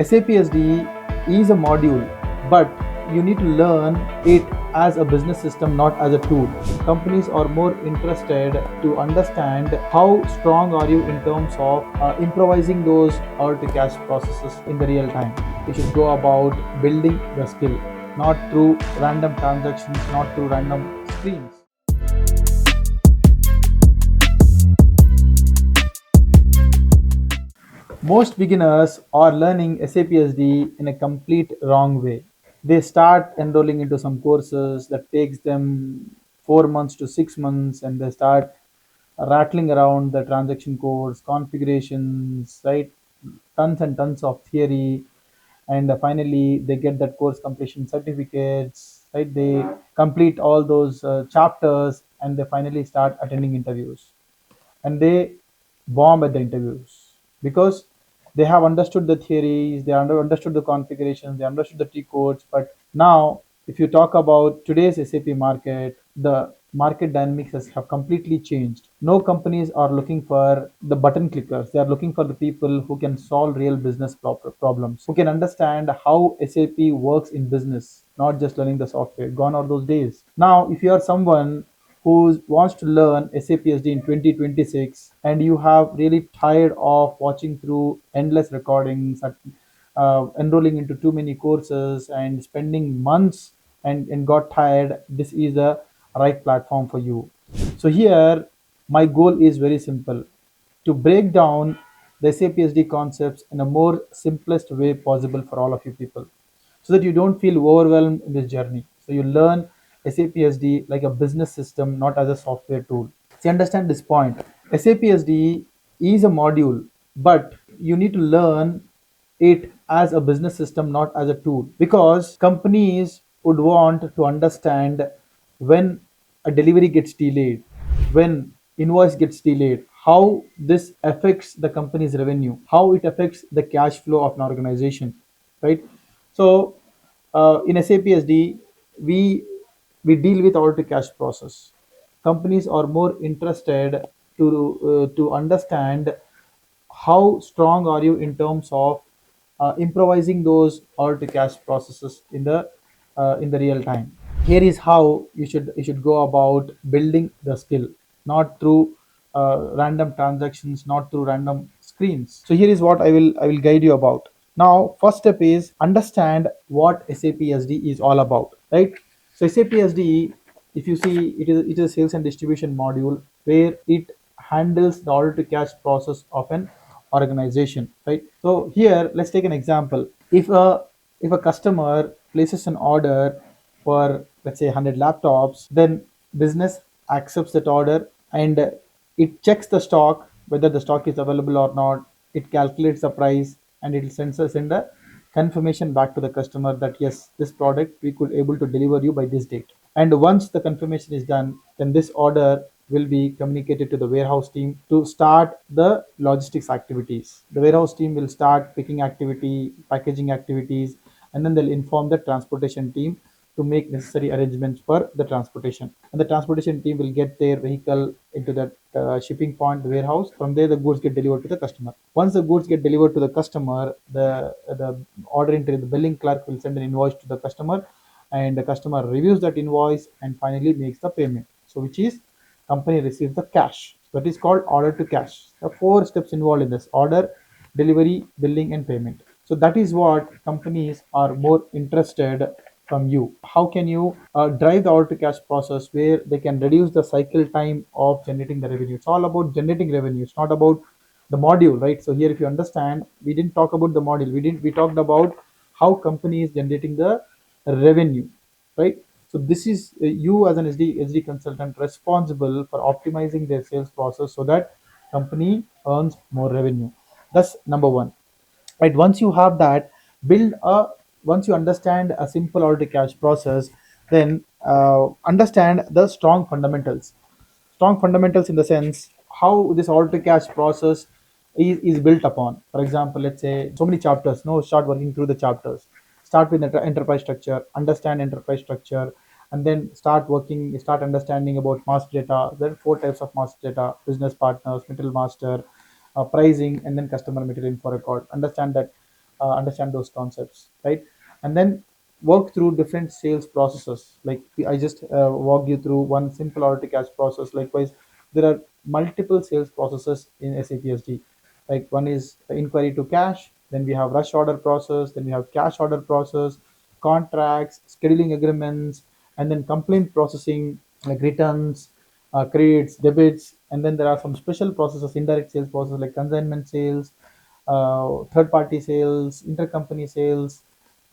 SAP SD is a module, but you need to learn it as a business system, not as a tool. Companies are more interested to understand how strong are you in terms of improvising those order to cash processes in the real time. You should go about building the skill, not through random transactions, not through random screens. Most beginners are learning SAP SD in a complete wrong way. They start enrolling into some courses that takes them 4 months to 6 months, and they start rattling around the transaction codes, configurations, right? Tons and tons of theory, and finally they get that course completion certificates, right? They complete all those chapters, and they finally start attending interviews, and they bomb at the interviews because they have understood the theories, they understood the configurations, they understood the T codes. But now, if you talk about today's SAP market, the market dynamics have completely changed. No companies are looking for the button clickers. They are looking for the people who can solve real business problems, who can understand how SAP works in business, not just learning the software. Gone are those days. Now, if you are someone who wants to learn SAP SD in 2026, and you have really tired of watching through endless recordings, enrolling into too many courses and spending months, and got tired, this is the right platform for you. So here, my goal is very simple: to break down the SAP SD concepts in a more simplest way possible for all of you people, so that you don't feel overwhelmed in this journey. So you learn SAP SD like a business system, not as a software tool. See, understand this point. SAP SD is a module, but you need to learn it as a business system, not as a tool, because companies would want to understand when a delivery gets delayed, when invoice gets delayed, how this affects the company's revenue, how it affects the cash flow of an organization, right? So in SAP SD, we we deal with order to cash process. Companies are more interested to understand how strong are you in terms of improvising those order to cash processes in the real time. Here is how you should go about building the skill, not through random transactions, not through random screens. So here is what I will guide you about. Now, first step is understand what SAP SD is all about, right? So SAP SD, if you see, it is a sales and distribution module where it handles the order to cash process of an organization, right? So here, let's take an example. If a customer places an order for, let's say, 100 laptops, then business accepts that order, and it checks the stock, whether the stock is available or not. It calculates the price, and it will send a confirmation back to the customer that yes, this product we could able to deliver you by this date. And once the confirmation is done, then this order will be communicated to the warehouse team to start the logistics activities. The warehouse team will start picking activity, packaging activities, and then they'll inform the transportation team to make necessary arrangements for the transportation. And the transportation team will get their vehicle into that shipping point, the warehouse. From there, the goods get delivered to the customer. Once the goods get delivered to the customer, the order entry, the billing clerk will send an invoice to the customer, and the customer reviews that invoice and finally makes the payment. So, which is company receives the cash. That is called order to cash. There are 4 steps involved in this: order, delivery, billing, and payment. So that is what companies are more interested from you. How can you drive the order to cash process where they can reduce the cycle time of generating the revenue? It's all about generating revenue. It's not about the module, right? So here, if you understand, we didn't talk about the module. We talked about how company is generating the revenue, right? So this is you as an SD consultant responsible for optimizing their sales process so that company earns more revenue. That's number one, right? Once you have that, build a once you understand a simple order to cash process, then understand the strong fundamentals in the sense how this order to cash process is built upon. For example, let's say so many chapters. No, start working through the chapters. Start with enterprise structure, understand enterprise structure, and then start understanding about master data. There are 4 types of master data: business partners, material master, pricing, and then customer material info record. Understand that understand those concepts, right? And then work through different sales processes. Like I just walked you through one simple order to cash process. Likewise, there are multiple sales processes in SAP SD. Like one is inquiry to cash, then we have rush order process, then we have cash order process, contracts, scheduling agreements, and then complaint processing like returns, credits, debits, and then there are some special processes, indirect sales process like consignment sales, third party sales, intercompany sales,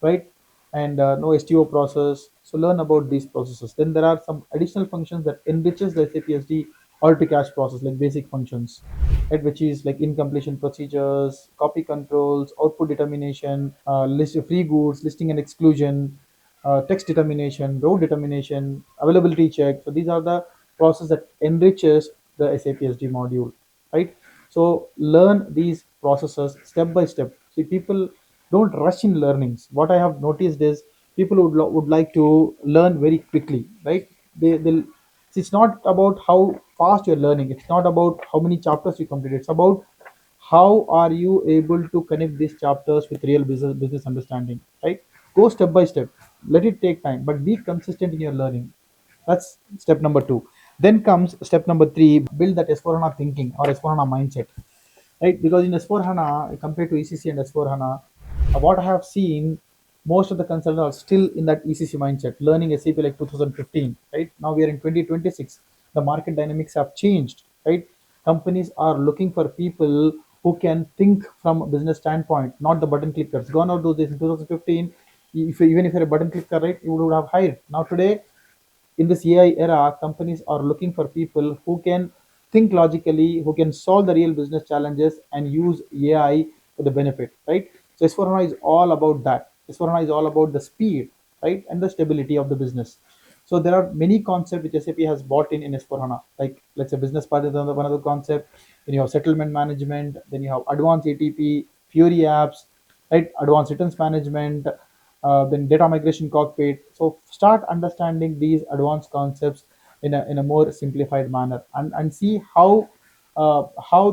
right? And no STO process. So learn about these processes. Then there are some additional functions that enriches the SAP SD order to cash process, like basic functions, right? Which is like incompletion procedures, copy controls, output determination, list free goods, listing and exclusion, text determination, row determination, availability check. So these are the process that enriches the SAP SD module, right? So learn these processes step by step. See, people don't rush in learnings. What I have noticed is people would like to learn very quickly, right? They'll it's not about how fast you're learning. It's not about how many chapters you complete. It's about how are you able to connect these chapters with real business understanding, right? Go step by step. Let it take time, but be consistent in your learning. That's step number two. Then comes step number three: build that S4HANA thinking or S4HANA mindset, right? Because in S4HANA, compared to ECC and S4HANA, what I have seen, most of the consultants are still in that ECC mindset, learning SAP like 2015, right? Now we are in 2026. The market dynamics have changed, right? Companies are looking for people who can think from a business standpoint, not the button clickers. Gone out those days in 2015. Even if you're a button clicker, right, you would have hired. Now today, in this AI era, companies are looking for people who can think logically, who can solve the real business challenges and use AI for the benefit, right? So S4HANA is all about that. S4HANA is all about the speed, right, and the stability of the business. So there are many concepts which SAP has bought in S4HANA, like let's say business part is one of the concept. Then you have settlement management. Then you have advanced ATP, Fury apps, right? Advanced returns management, then data migration cockpit. So start understanding these advanced concepts in a more simplified manner, and see how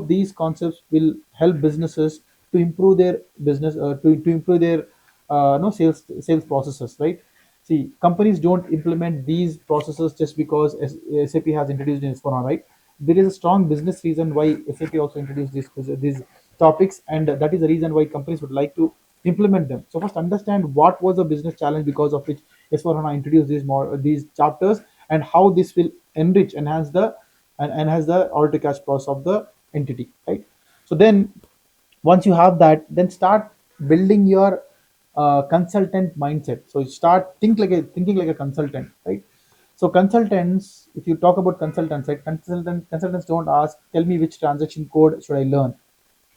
these concepts will help businesses to improve their business, to improve their no sales processes, right? See, companies don't implement these processes just because SAP has introduced in S4HANA, right? There is a strong business reason why SAP also introduced these topics, and that is the reason why companies would like to implement them. So first understand what was the business challenge because of which S4HANA introduced these chapters, and how this will enhance the order to cash process of the entity, right? So then once you have that, then start building your consultant mindset. So you start thinking like a consultant, right? So consultants, if you talk about consultants, right, consultants don't ask, tell me which transaction code should I learn,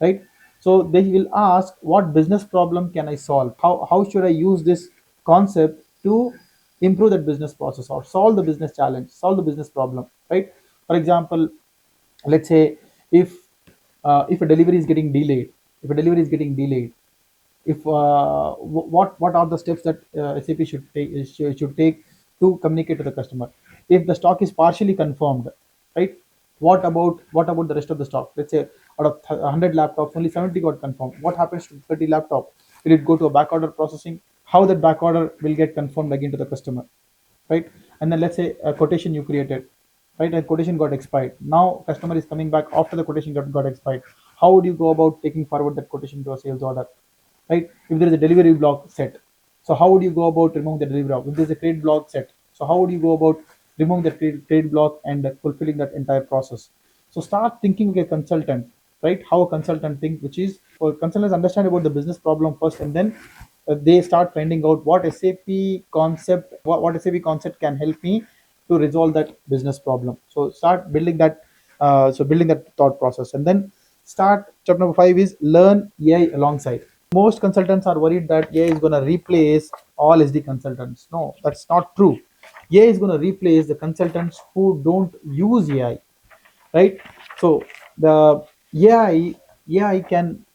right? So they will ask, what business problem can I solve? How should I use this concept to improve that business process or solve the business challenge, solve the business problem, right? For example, let's say if a delivery is getting delayed, if a delivery is getting delayed, if what are the steps that SAP should take to communicate to the customer? If the stock is partially confirmed, right? What about the rest of the stock? Let's say out of 100 laptops, only 70 got confirmed. What happens to 30 laptop? Will it go to a back order processing? How that back order will get confirmed again to the customer, right? And then let's say a quotation you created, right? A quotation got expired. Now customer is coming back after the quotation got expired. How would you go about taking forward that quotation to a sales order, right? If there is a delivery block set, so how would you go about removing the delivery block? If there is a credit block set, so how would you go about removing the credit block and fulfilling that entire process? So start thinking like a consultant, right? How a consultant think, which is for consultants understand about the business problem first, and then they start finding out what SAP concept can help me to resolve that business problem. So start building that, building that thought process, and then start. Step number five is learn AI alongside. Most consultants are worried that AI is going to replace all SD consultants. No, that's not true. AI is going to replace the consultants who don't use AI, right? So the AI can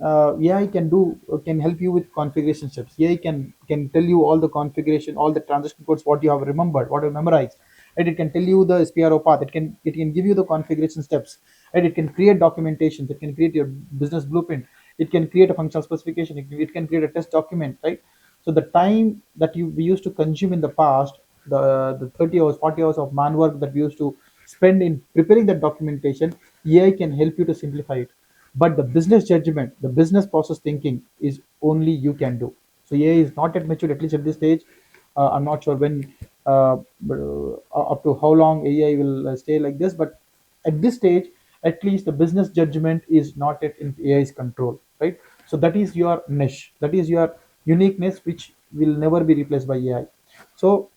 help you with configuration steps. AI can tell you all the configuration, all the transaction codes, what you have remembered, what you memorized, right? It can tell you the SPRO path. It can give you the configuration steps, right? It can create documentations. It can create your business blueprint. it can create a functional specification, it can create a test document, right? So the time that we used to consume in the past, the 30 hours, 40 hours of man work that we used to spend in preparing that documentation, AI can help you to simplify it. But the business judgment, the business process thinking is only you can do. So AI is not yet matured, at least at this stage. I'm not sure when, but, up to how long AI will stay like this. But at this stage, at least the business judgment is not yet in AI's control, right? So that is your niche, that is your uniqueness, which will never be replaced by AI. So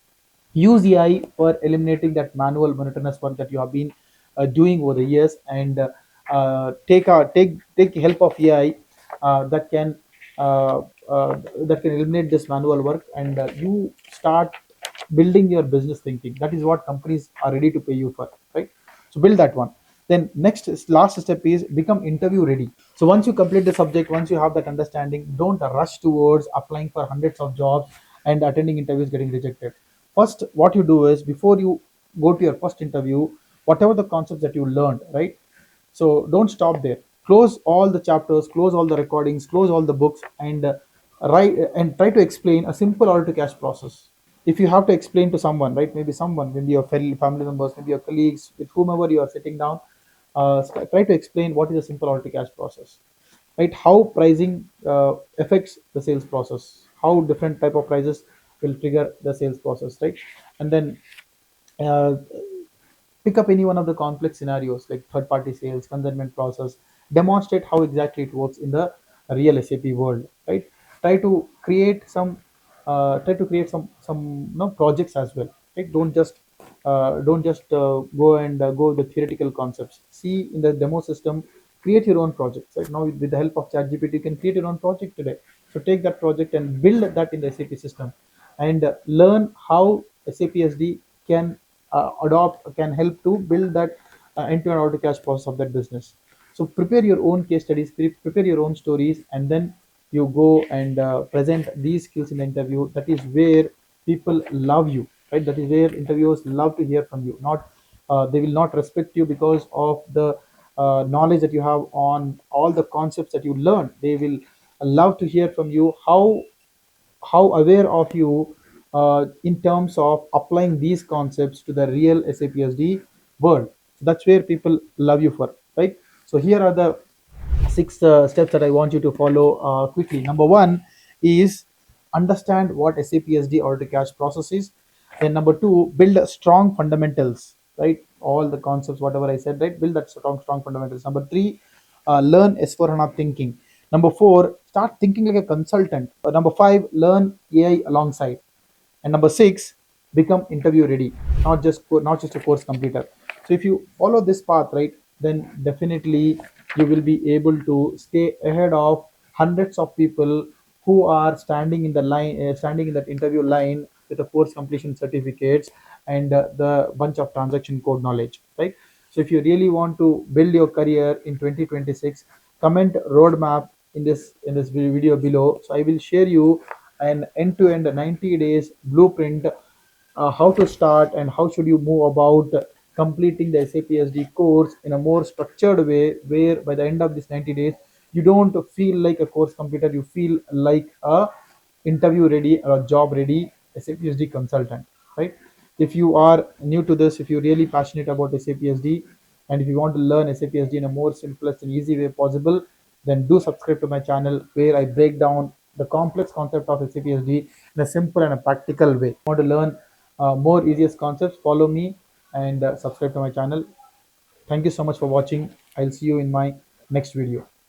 use AI for eliminating that manual monotonous work that you have been doing over the years, and take help of AI that can uh, that can eliminate this manual work, and you start building your business thinking. That is what companies are ready to pay you for, right? So build that one. Then last step is become interview ready. So once you complete the subject, once you have that understanding, don't rush towards applying for hundreds of jobs and attending interviews getting rejected. First, what you do is, before you go to your first interview, whatever the concepts that you learned, right? So don't stop there. Close all the chapters, close all the recordings, close all the books, and write and try to explain a simple order to cash process. If you have to explain to someone, right? Maybe someone, maybe your family members, maybe your colleagues, with whomever you are sitting down, try to explain what is a simple order to cash process, right? How pricing affects the sales process, how different type of prices will trigger the sales process, right? And then uh, pick up any one of the complex scenarios like third party sales, consignment process, demonstrate how exactly it works in the real SAP world, right? Try to create some projects as well, right? Don't just go and go with the theoretical concepts. See in the demo system, create your own projects, right? Now with the help of ChatGPT, you can create your own project today. So take that project and build that in the SAP system, and learn how SAP SD can help to build that end-to-end order to cash process of that business. So prepare your own case studies, prepare your own stories, and then you go and present these skills in the interview. That is where people love you, right? That is where interviewers love to hear from you. Not They will not respect you because of the knowledge that you have on all the concepts that you learn. They will love to hear from you how aware of you in terms of applying these concepts to the real SAP SD world. So that's where people love you for, right? So here are the six steps that I want you to follow quickly. Number one is understand what SAP SD order to cash process is. Then number two, build strong fundamentals, right? All the concepts, whatever I said, right? Build that strong fundamentals. Number three, learn S4HANA thinking. Number four, start thinking like a consultant. Number five, learn AI alongside. And number six, become interview ready, not just a course completer. So if you follow this path, right, then definitely you will be able to stay ahead of hundreds of people who are standing in the line, standing in that interview line with the course completion certificates and the bunch of transaction code knowledge, right? So if you really want to build your career in 2026, comment roadmap in this video below. So I will share you an end-to-end 90 days blueprint, how to start and how should you move about completing the SAP SD course in a more structured way, where by the end of this 90 days you don't feel like a course completer, you feel like a interview ready or a job ready SAP SD consultant, right? If you are new to this, if you're really passionate about SAP SD, and if you want to learn SAP SD in a more simplest and easy way possible, then do subscribe to my channel, where I break down the complex concept of SAP SD in a simple and a practical way. If you want to learn more easiest concepts, follow me and subscribe to my channel. Thank you so much for watching. I'll see you in my next video.